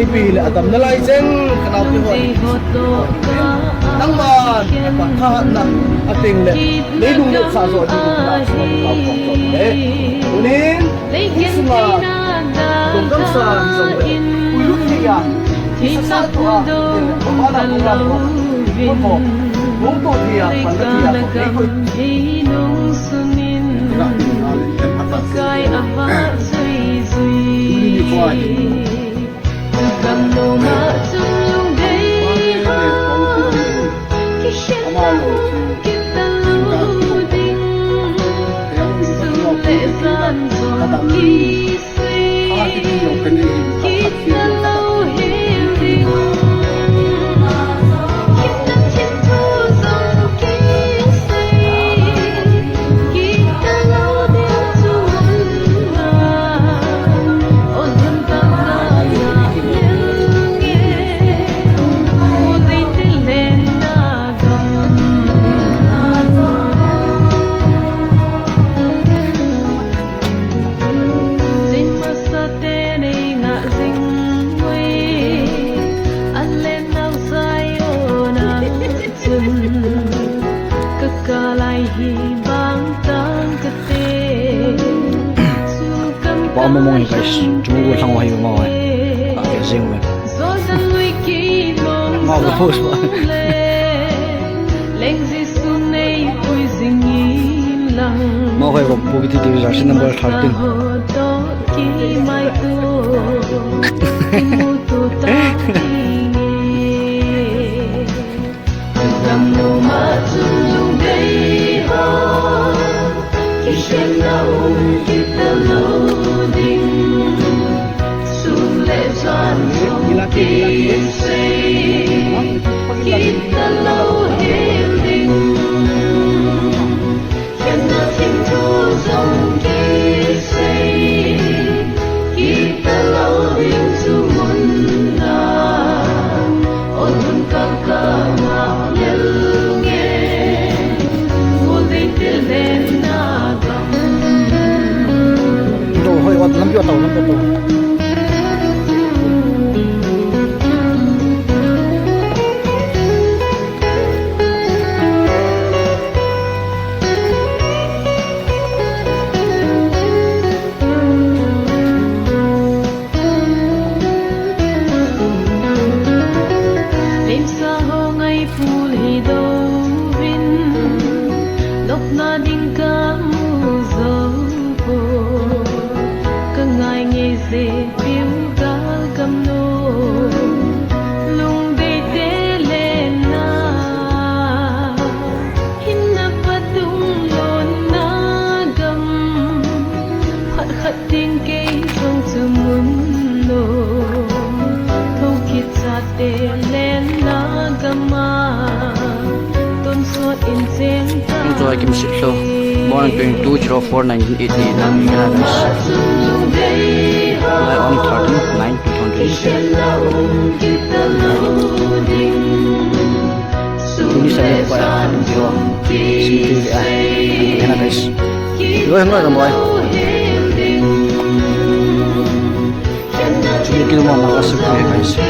ipi le adam na lai chen kanau pi hot nang man pa kha na ating le leilung le sa zo di na so ka ko ko le unin isma dong dong sa zo le ulu ki ya sa to a ma la ma la ko ko mong to dia pan dia ko nung sunin kai ava zui zui cầm nụ mơ chung lung đây ha khi xem lâu kita lưu đinh sự lệ gian rồi khi sinh kita lâu hiểu đinh kita trên thu dòng khi sinh kita lâu đến chung ôn thân ta Bao mong mong guys, chúng tôi sang ngoài ngồi, cái riêng vậy. Ngồi cái post mà. Ngồi cái bộ cái TV ra xin number 13. Kita lâu hiểu đinh khen na thiên thu dòng kỳ xây kita lâu đinh chu mun na ôn hôn ca ngạc nhel nghe ngô dây tel lên na gam Đồ hơi hoạt lắm cho tàu lắm cho tàu. Tôi Kim Sip Lo, born on 22/04/1988 in Canada. Live on 13/9/2020. Ini saya buat video sini Canada guys. Yo yang mana boy? Cuma kita mau makan sup guys.